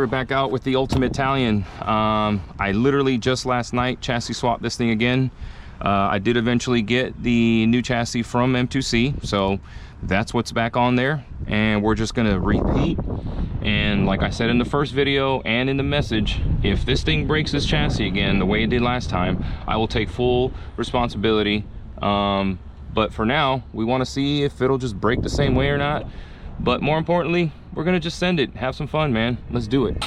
started back out with the ultimate Talion. I literally just last night chassis swapped this thing again. I did eventually get the new chassis from M2C, so that's what's back on there, and we're just gonna repeat. And like I said in the first video and in the message, if this thing breaks this chassis again the way it did last time, I will take full responsibility. But for now, we want to see if it'll just break the same way or not. But more importantly, we're gonna just send it, have some fun, man. Let's do it.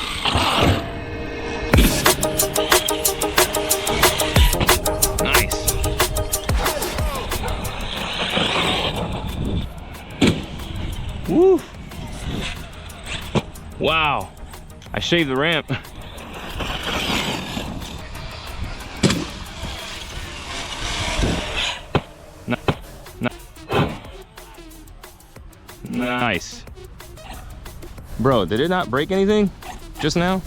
Nice. Woo. Wow, I shaved the ramp. Nice. Bro, did it not break anything just now?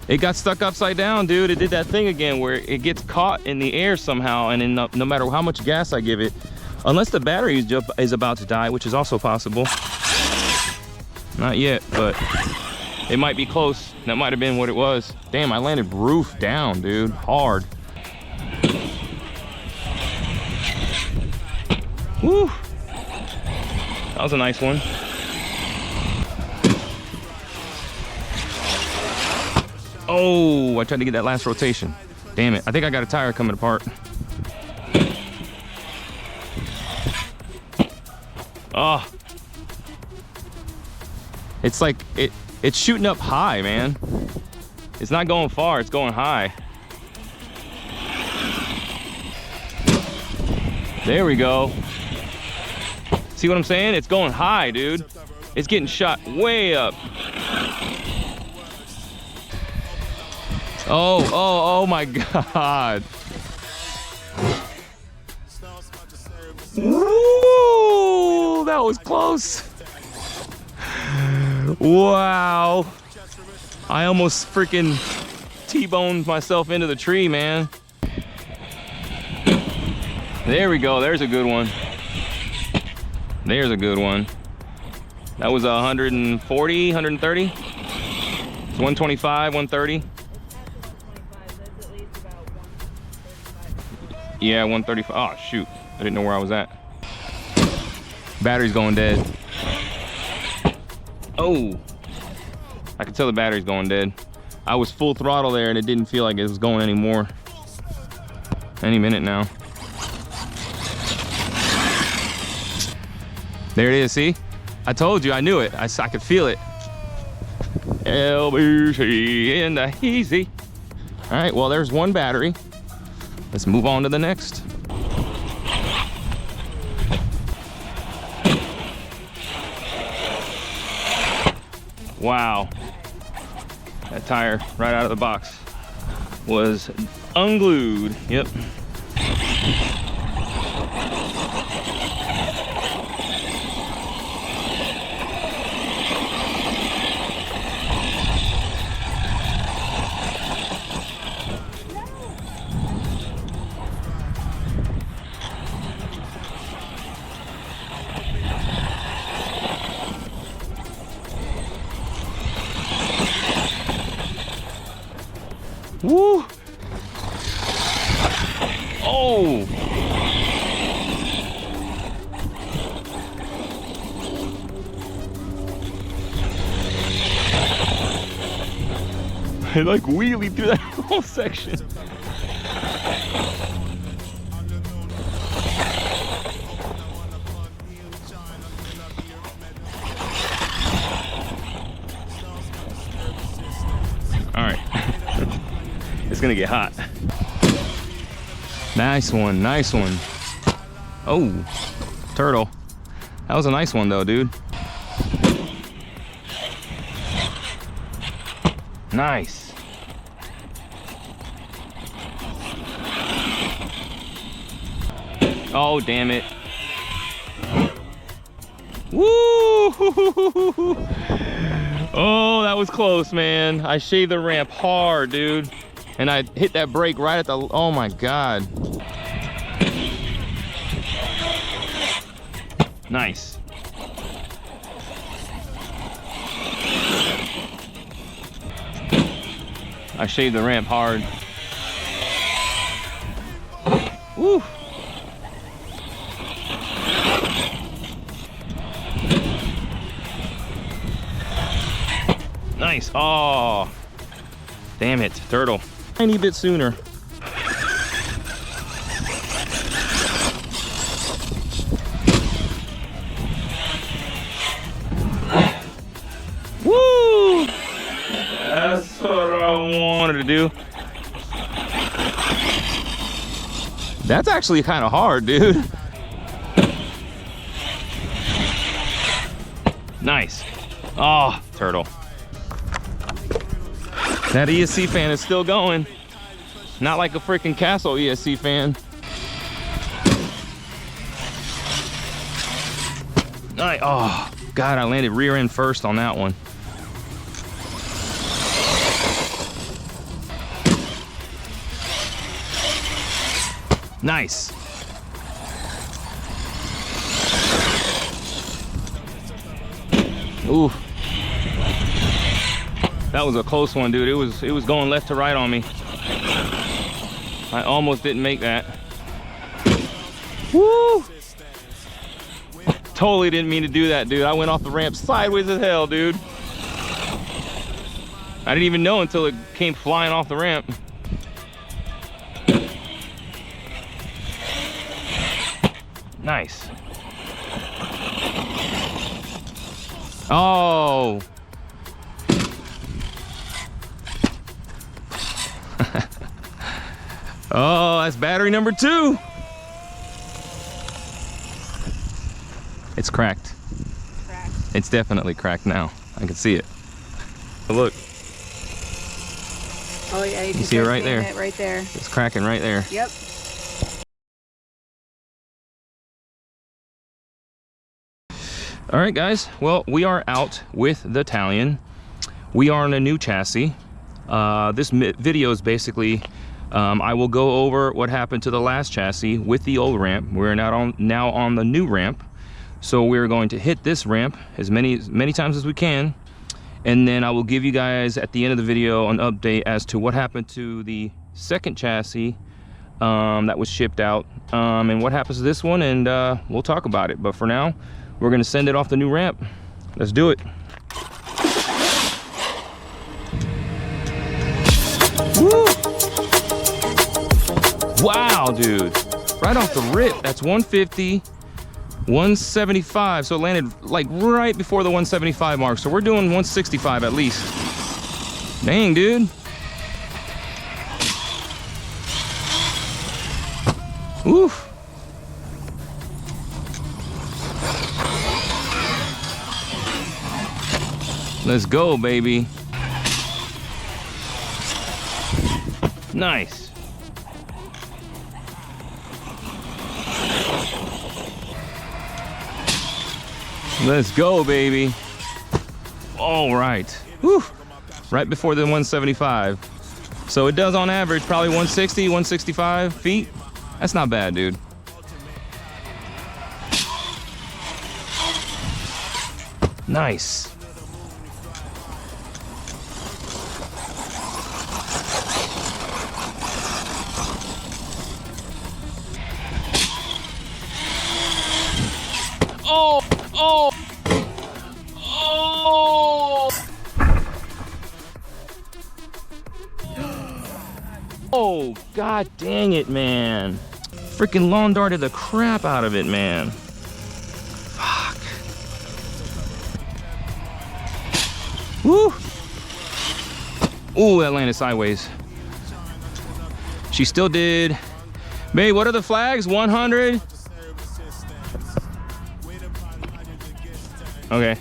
It got stuck upside down, dude. It did that thing again where it gets caught in the air somehow, and then no matter how much gas I give it, unless the battery is about to die, which is also possible. Not yet, but it might be close. That might have been what it was. Damn, I landed roof down, dude. Hard. Woo! That was a nice one. Oh, I tried to get that last rotation. Damn it. I think I got a tire coming apart. Oh. It's like, it's shooting up high, man. It's not going far, it's going high. There we go. See what I'm saying? It's going high, dude. It's getting shot way up. Oh my God. Woo, that was close. Wow. I almost freaking T-boned myself into the tree, man. There we go, there's a good one. There's a good one. That was 140, 130. It's 125, 130. Yeah, 135. Oh shoot, I didn't know where I was at. Battery's going dead. Oh, I could tell the battery's going dead. I was full throttle there and it didn't feel like it was going anymore. Any minute now. There it is, see? I told you, I knew it. I could feel it. LBC in the easy. All right, well, there's one battery. Let's move on to the next. Wow. That tire right out of the box was unglued. Yep. Woo! Oh! I like wheelie through that whole section. All right. It's gonna get hot. Nice one, nice one. Oh, turtle. That was a nice one though, dude. Nice. Oh, damn it. Woo! Oh, that was close, man. I shaved the ramp hard, dude. And I hit that brake right at the, oh my God. Nice. I shaved the ramp hard. Woo! Nice. Oh, damn it, turtle. Tiny bit sooner. Woo! That's what I wanted to do. That's actually kind of hard, dude. Nice. Oh, turtle. That ESC fan is still going. Not like a freaking Castle ESC fan. Nice. Oh, God, I landed rear end first on that one. Nice. Ooh. That was a close one, dude. It was going left to right on me. I almost didn't make that. Woo! Totally didn't mean to do that, dude. I went off the ramp sideways as hell, dude. I didn't even know until it came flying off the ramp. Nice. Oh. Oh, that's battery number 2. It's cracked. It's definitely cracked now. I can see it. But look. Oh yeah, you can see it right there. It right there. It's cracking right there. Yep. All right, guys. Well, we are out with the Talion. We are on a new chassis. This video is basically, I will go over what happened to the last chassis with the old ramp. We're now on the new ramp. So we're going to hit this ramp as many times as we can. And then I will give you guys at the end of the video an update as to what happened to the second chassis that was shipped out, and what happens to this one, and we'll talk about it. But for now, we're gonna send it off the new ramp. Let's do it. Woo! Wow, dude. Right off the rip, that's 150, 175. So it landed like right before the 175 mark. So we're doing 165 at least. Dang, dude. Oof. Let's go, baby. Nice. Let's go, baby. All right. Whew. Right before the 175. So it does on average probably 160, 165 feet. That's not bad, dude. Nice. Oh, oh, oh. Oh, God dang it, man. Freaking lawn darted the crap out of it, man. Fuck. Woo. Ooh, that landed sideways. She still did. Babe, what are the flags? 100? Okay.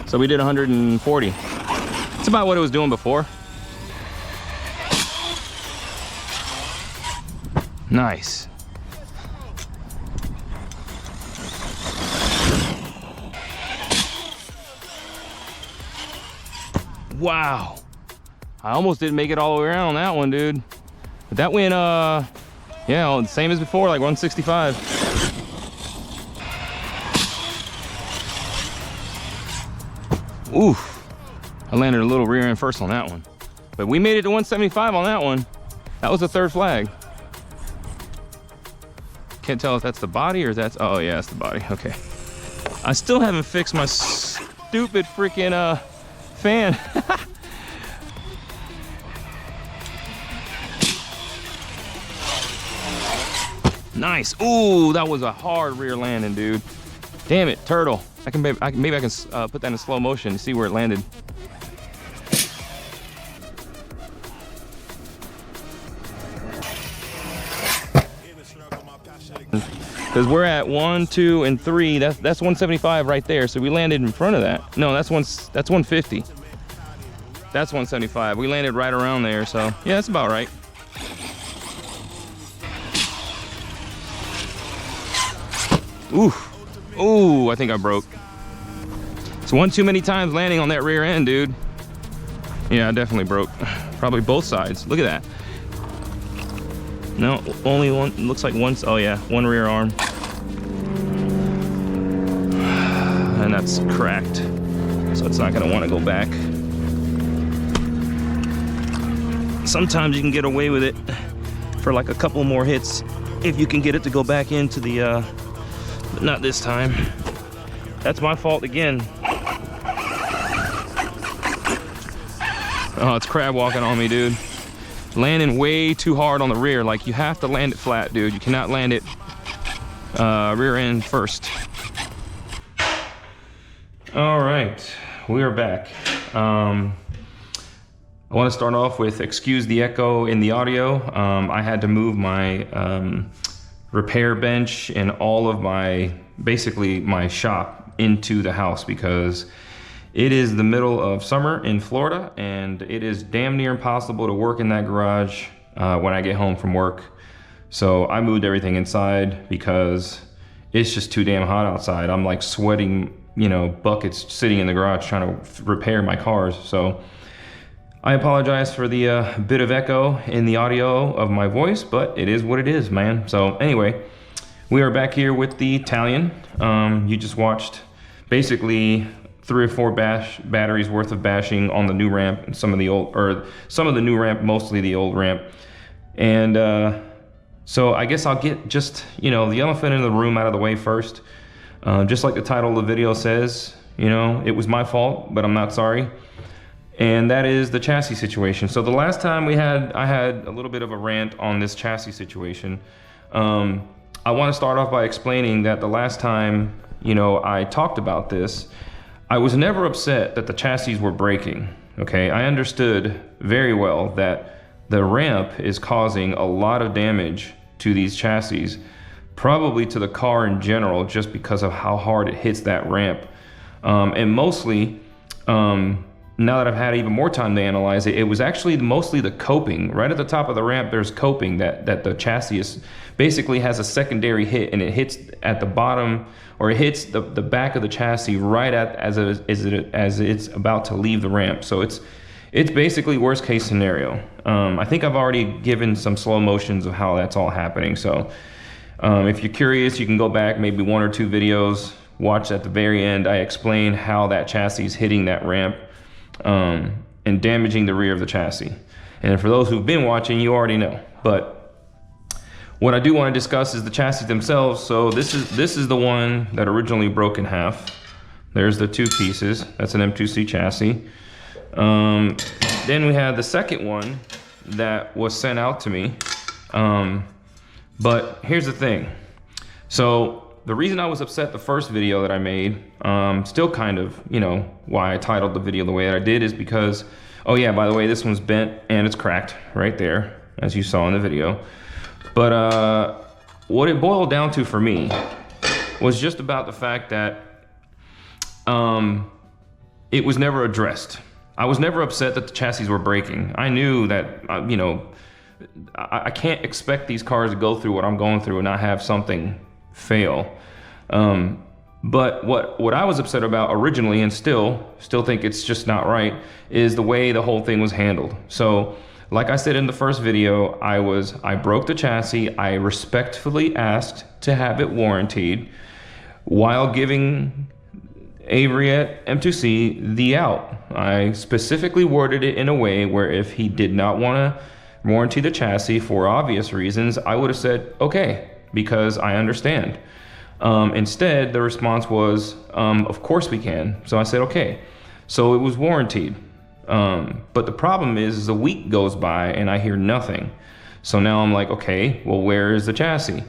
So we did 140. It's about what it was doing before. Nice. Wow. I almost didn't make it all the way around on that one, dude. But that went, yeah, same as before, like 165. Oof. I landed a little rear end first on that one. But we made it to 175 on that one. That was the third flag. Can't tell if that's the body or that's, oh yeah, that's the body, okay. I still haven't fixed my stupid freaking fan. Nice. Ooh, that was a hard rear landing, dude. Damn it, turtle. Maybe I can put that in slow motion to see where it landed. Because we're at 1, 2, and 3. That's 175 right there. So we landed in front of that. No, that's 150. That's 175. We landed right around there. So yeah, that's about right. Ooh, ooh, I think I broke. It's one too many times landing on that rear end, dude. Yeah, I definitely broke. Probably both sides. Look at that. No, only one. Looks like one. Oh yeah, one rear arm. And that's cracked. So it's not gonna want to go back. Sometimes you can get away with it for like a couple more hits if you can get it to go back into the but not this time. That's my fault again. Oh, it's crab walking on me, dude. Landing way too hard on the rear. Like, you have to land it flat, dude. You cannot land it rear end first. All right, we are back. I want to start off with excuse the echo in the audio. I had to move my repair bench and all of my, basically my shop into the house because it is the middle of summer in Florida and it is damn near impossible to work in that garage when I get home from work. So I moved everything inside because it's just too damn hot outside. I'm like sweating, you know, buckets sitting in the garage trying to repair my cars. So I apologize for the bit of echo in the audio of my voice, but it is what it is, man. So anyway, we are back here with the TALION. You just watched basically 3 or 4 batteries worth of bashing on the new ramp and some of the old, or some of the new ramp, mostly the old ramp. And so I guess I'll get just, you know, the elephant in the room out of the way first. Just like the title of the video says, you know, it was my fault, but I'm not sorry. And that is the chassis situation. So the last time I had a little bit of a rant on this chassis situation. I want to start off by explaining that the last time, you know, I talked about this, I was never upset that the chassis were breaking. Okay, I understood very well that the ramp is causing a lot of damage to these chassis, probably to the car in general, just because of how hard it hits that ramp. And mostly, now that I've had even more time to analyze it, it was actually mostly the coping. Right at the top of the ramp, there's coping that the chassis basically has a secondary hit, and it hits at the bottom, or it hits the back of the chassis right at as it's about to leave the ramp. So it's basically worst case scenario. I think I've already given some slow motions of how that's all happening. So if you're curious, you can go back maybe 1 or 2 videos, watch at the very end. I explain how that chassis is hitting that ramp and damaging the rear of the chassis. And for those who've been watching, you already know. But what I do want to discuss is the chassis themselves. So this is the one that originally broke in half. There's the 2 pieces. That's an M2C chassis. Then we had the second one that was sent out to me. But here's the thing. So the reason I was upset the first video that I made, still kind of, you know, why I titled the video the way that I did, is because, oh yeah, by the way, this one's bent and it's cracked right there, as you saw in the video. But what it boiled down to for me was just about the fact that it was never addressed. I was never upset that the chassis were breaking. I knew that, you know, I can't expect these cars to go through what I'm going through and not have something fail. But what I was upset about originally, and still think it's just not right, is the way the whole thing was handled. So like I said in the first video, I broke the chassis. I respectfully asked to have it warrantied while giving Avery at M2C the out. I specifically worded it in a way where if he did not want to warranty the chassis for obvious reasons, I would have said, okay, because I understand. Instead, the response was, of course we can. So I said, okay. So it was warranted. But the problem is a week goes by and I hear nothing. So now I'm like, okay, well, where is the chassis?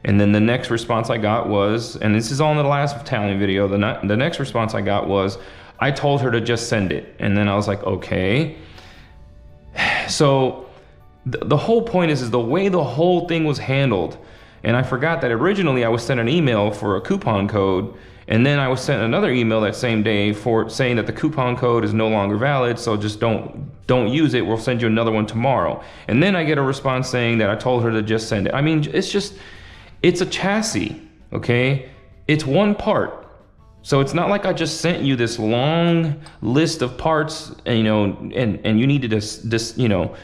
And then the next response I got was, and this is all in the last TALION video, the next response I got was, I told her to just send it. And then I was like, okay. So the whole point is the way the whole thing was handled. And I forgot that originally I was sent an email for a coupon code, and then I was sent another email that same day for saying that the coupon code is no longer valid, so just don't use it, we'll send you another one tomorrow. And then I get a response saying that I told her to just send it. I mean, it's a chassis, okay? It's one part. So it's not like I just sent you this long list of parts, and, you know, and you need to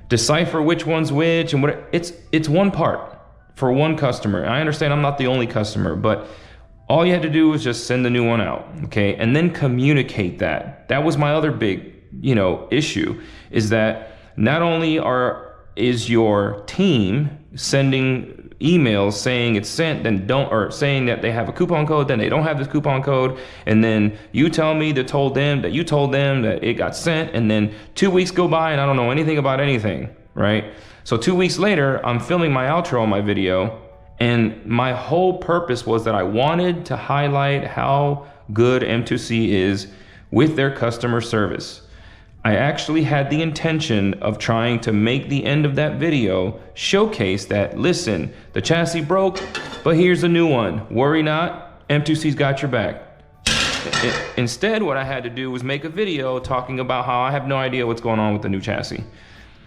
decipher which one's which and what. It's one part for one customer. I understand I'm not the only customer, but all you had to do was just send the new one out, okay? And then communicate that. That was my other big, issue, is that not only is your team sending emails saying it's sent, then or saying that they have a coupon code, then they don't have this coupon code, and then you tell me that you told them that it got sent, and then 2 weeks go by and I don't know anything about anything, right? So 2 weeks later, I'm filming my outro on my video, and my whole purpose was that I wanted to highlight how good M2C is with their customer service. I actually had the intention of trying to make the end of that video showcase that, listen, the chassis broke, but here's a new one. Worry not, M2C's got your back. Instead, what I had to do was make a video talking about how I have no idea what's going on with the new chassis.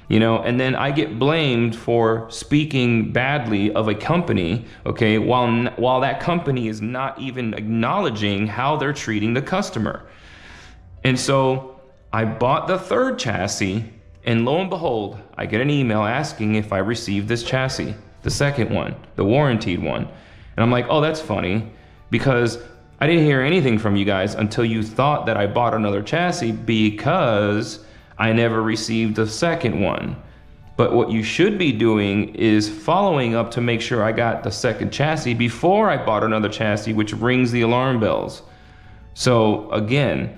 And then I get blamed for speaking badly of a company, okay, while that company is not even acknowledging how they're treating the customer. And so I bought the third chassis, and lo and behold, I get an email asking if I received this chassis, the second one, the warranted one. And I'm like, oh, that's funny, because I didn't hear anything from you guys until you thought that I bought another chassis because I never received the second one. But what you should be doing is following up to make sure I got the second chassis before I bought another chassis, which rings the alarm bells. So again,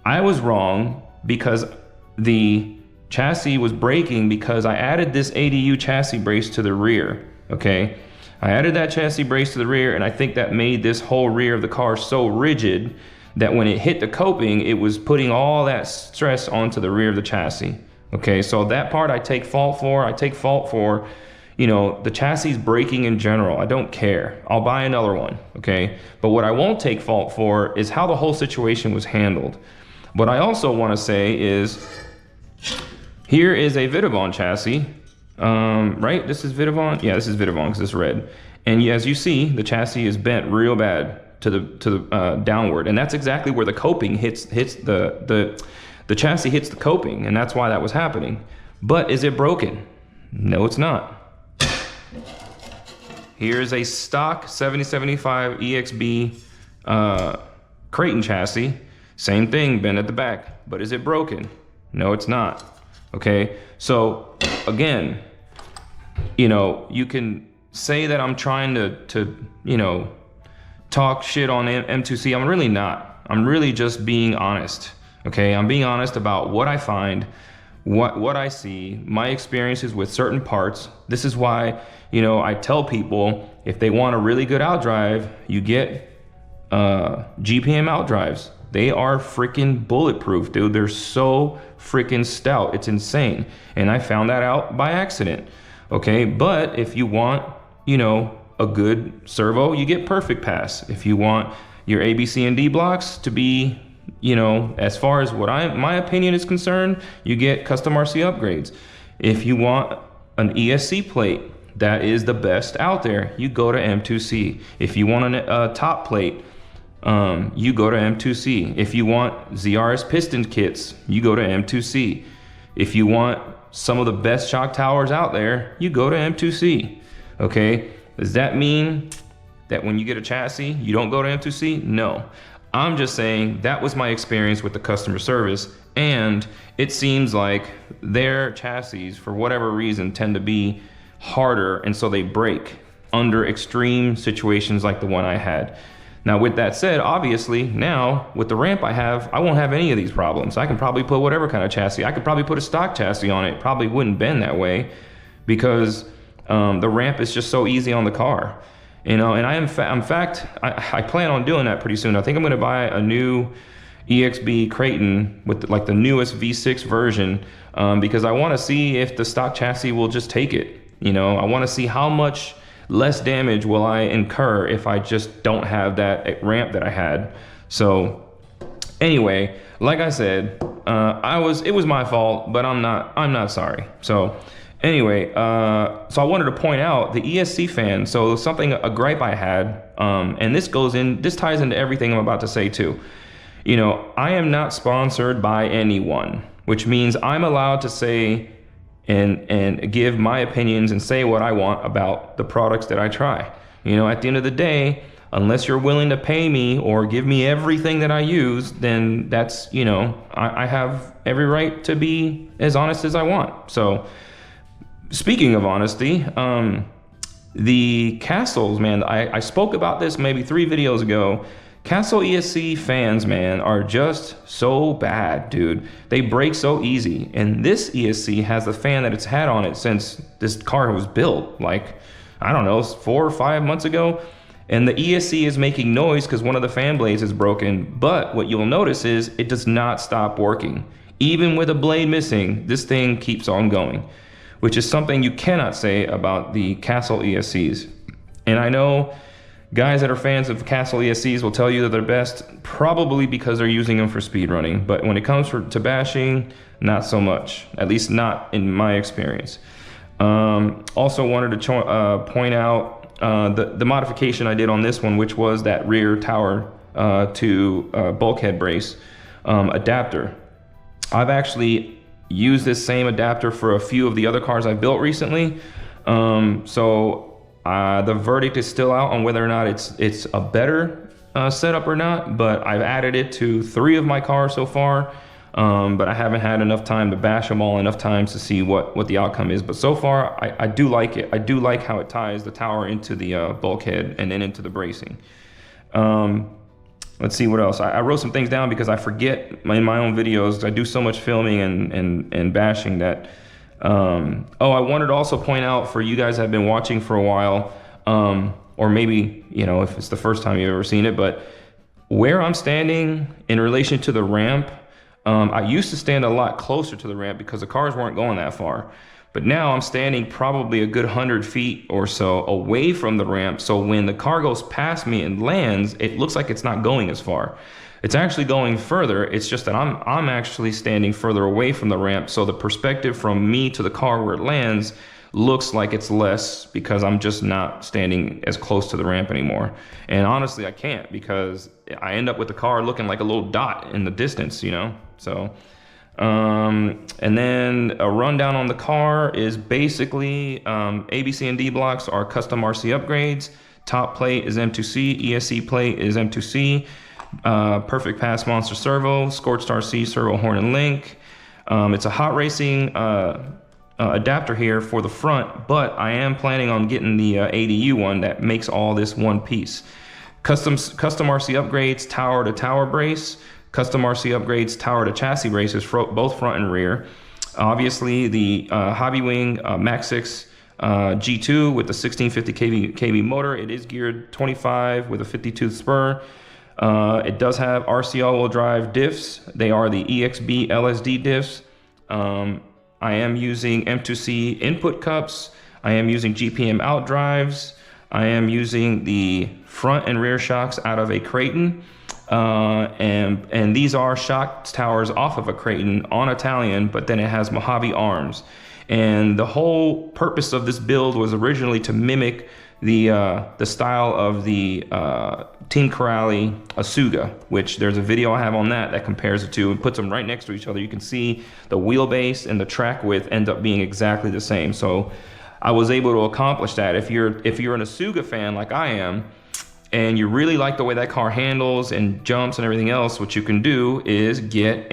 I was wrong because the chassis was breaking because I added this ADU chassis brace to the rear, okay? I added that chassis brace to the rear, and I think that made this whole rear of the car so rigid that when it hit the coping, it was putting all that stress onto the rear of the chassis. Okay, so that part I take fault for. I take fault for, the chassis breaking in general. I don't care. I'll buy another one, okay? But what I won't take fault for is how the whole situation was handled. What I also want to say is, here is a Vidavon chassis, right? This is Vidavon? Yeah, this is Vidavon because it's red. And as you see, the chassis is bent real bad to the downward, and that's exactly where the coping hits the chassis hits the coping, and that's why that was happening. But is it broken? No, it's not. Here's a stock 7075 EXB Creighton chassis, same thing, bent at the back, but is it broken? No, it's not. Okay, so again, you can say that I'm trying to talk shit on M2C. I'm really not. I'm really just being honest, okay? I'm being honest about what I find, what I see, my experiences with certain parts. This is why, I tell people, if they want a really good outdrive, you get GPM outdrives. They are freaking bulletproof, dude. They're so freaking stout. It's insane. And I found that out by accident, okay? But if you want, a good servo, you get Perfect Pass. If you want your A, B, C, and D blocks to be, as far as my opinion is concerned, you get custom RC upgrades. If you want an ESC plate that is the best out there, you go to M2C. If you want a top plate, you go to M2C. If you want ZRS piston kits, you go to M2C. If you want some of the best shock towers out there, you go to M2C, okay? Does that mean that when you get a chassis, you don't go to M2C? No. I'm just saying that was my experience with the customer service, and it seems like their chassis, for whatever reason, tend to be harder, and so they break under extreme situations like the one I had. Now, with that said, obviously, now with the ramp I have, I won't have any of these problems. I can probably put whatever kind of chassis. I could probably put a stock chassis on it. Probably wouldn't bend that way because the ramp is just so easy on the car. You know, and in fact, I plan on doing that pretty soon. I think I'm gonna buy a new EXB Creighton with like the newest V6 version because I wanna see if the stock chassis will just take it. You know, I wanna see how much less damage will I incur if I just don't have that ramp that I had. So anyway, like I said, it was my fault, but I'm not sorry. So anyway, so I wanted to point out the ESC fan. So a gripe I had, and this ties into everything I'm about to say too. You know, I am not sponsored by anyone, which means I'm allowed to say and give my opinions and say what I want about the products that I try. You know, at the end of the day, unless you're willing to pay me or give me everything that I use, then that's, you know, I have every right to be as honest as I want. So speaking of honesty, the Castles, man, I spoke about this maybe 3 videos ago. Castle ESC fans, man, are just so bad, dude. They break so easy. And this ESC has a fan that it's had on it since this car was built, like, I don't know, 4 or 5 months ago. And the ESC is making noise because one of the fan blades is broken. But what you'll notice is it does not stop working. Even with a blade missing, this thing keeps on going, which is something you cannot say about the Castle ESCs. And I know guys that are fans of Castle ESCs will tell you that they're best, probably because they're using them for speed running. But when it comes to bashing, not so much, at least not in my experience. Also wanted to point out the modification I did on this one, which was that rear tower to bulkhead brace adapter. I've actually used this same adapter for a few of the other cars I've built recently. The verdict is still out on whether or not it's a better setup or not, but I've added it to 3 of my cars so far. But I haven't had enough time to bash them all enough times to see what the outcome is. But so far, I do like it. I do like how it ties the tower into the bulkhead and then into the bracing. Let's see what else. I wrote some things down because I forget in my own videos. I do so much filming and bashing that. I wanted to also point out for you guys that have been watching for a while, or maybe, you know, if it's the first time you've ever seen it, but where I'm standing in relation to the ramp, I used to stand a lot closer to the ramp because the cars weren't going that far. But now I'm standing probably a good 100 feet or so away from the ramp. So when the car goes past me and lands, it looks like it's not going as far. It's actually going further. It's just that I'm actually standing further away from the ramp. So the perspective from me to the car where it lands looks like it's less because I'm just not standing as close to the ramp anymore. And honestly, I can't because I end up with the car looking like a little dot in the distance, you know? So, and then a rundown on the car is basically A, B, C, and D blocks are custom RC upgrades. Top plate is M2C, ESC plate is M2C. Perfect Pass Monster Servo, Scorched RC Servo Horn and Link. It's a hot racing adapter here for the front, but I am planning on getting the ADU one that makes all this one piece. Custom RC upgrades, tower to tower brace. Custom RC upgrades, tower to chassis braces, both front and rear. Obviously the Hobby Wing Max 6 G2 with the 1650 kV motor. It is geared 25 with a 50-tooth spur. It does have RC all-wheel drive diffs. They are the EXB LSD diffs. I am using M2C input cups. I am using GPM out drives. I am using the front and rear shocks out of a Creighton. And these are shock towers off of a Creighton on a TALION, but then it has Mojave arms. And the whole purpose of this build was originally to mimic the style of the Team Corrali Asuga, which there's a video I have on that compares the two and puts them right next to each other. You can see the wheelbase and the track width end up being exactly the same. So I was able to accomplish that. If you're an Asuga fan like I am, and you really like the way that car handles and jumps and everything else, what you can do is get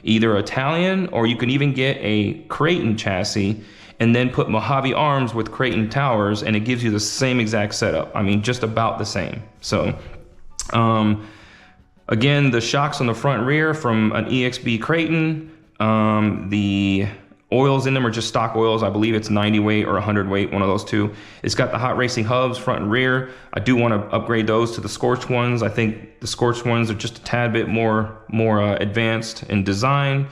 either a TALION, or you can even get a Creighton chassis and then put Mojave arms with Creighton towers, and it gives you the same exact setup. I mean, just about the same. So again, the shocks on the front and rear from an EXB Creighton. The oils in them are just stock oils. I believe it's 90 weight or 100 weight, one of those two. It's got the hot racing hubs front and rear. I do want to upgrade those to the scorched ones. I think the scorched ones are just a tad bit more advanced in design.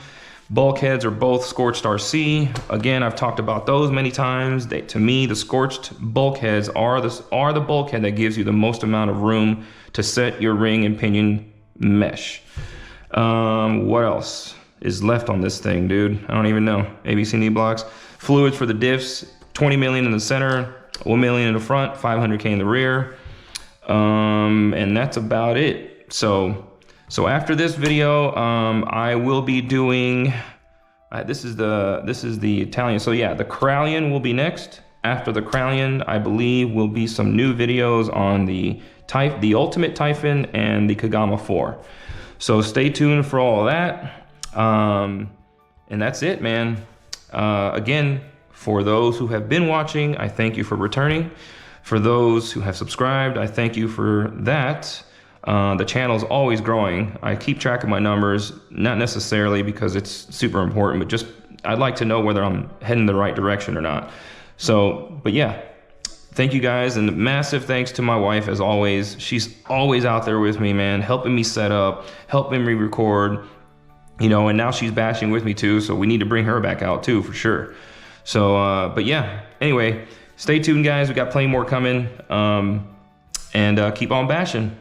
Bulkheads are both scorched RC. Again, I've talked about those many times. To me, the scorched bulkheads are the bulkhead that gives you the most amount of room to set your ring and pinion mesh. What else is left on this thing, dude? I don't even know. ABCD blocks. Fluids for the diffs, 20 million in the center, 1 million in the front, 500K in the rear. And that's about it. So after this video, I will be doing, this is the Italian. So yeah, the Cralion will be next. After the Cralion, I believe will be some new videos on the Ultimate Typhon and the Kagama 4. So stay tuned for all of that. And that's it, man. Again, for those who have been watching, I thank you for returning. For those who have subscribed, I thank you for that. The channel's always growing. I keep track of my numbers, not necessarily because it's super important, but just I'd like to know whether I'm heading the right direction or not. So, but yeah, thank you guys, and massive thanks to my wife as always. She's always out there with me, man, helping me set up, helping me record, you know, and now she's bashing with me too, so we need to bring her back out too, for sure. So, but yeah, anyway, stay tuned, guys. We got plenty more coming, and keep on bashing.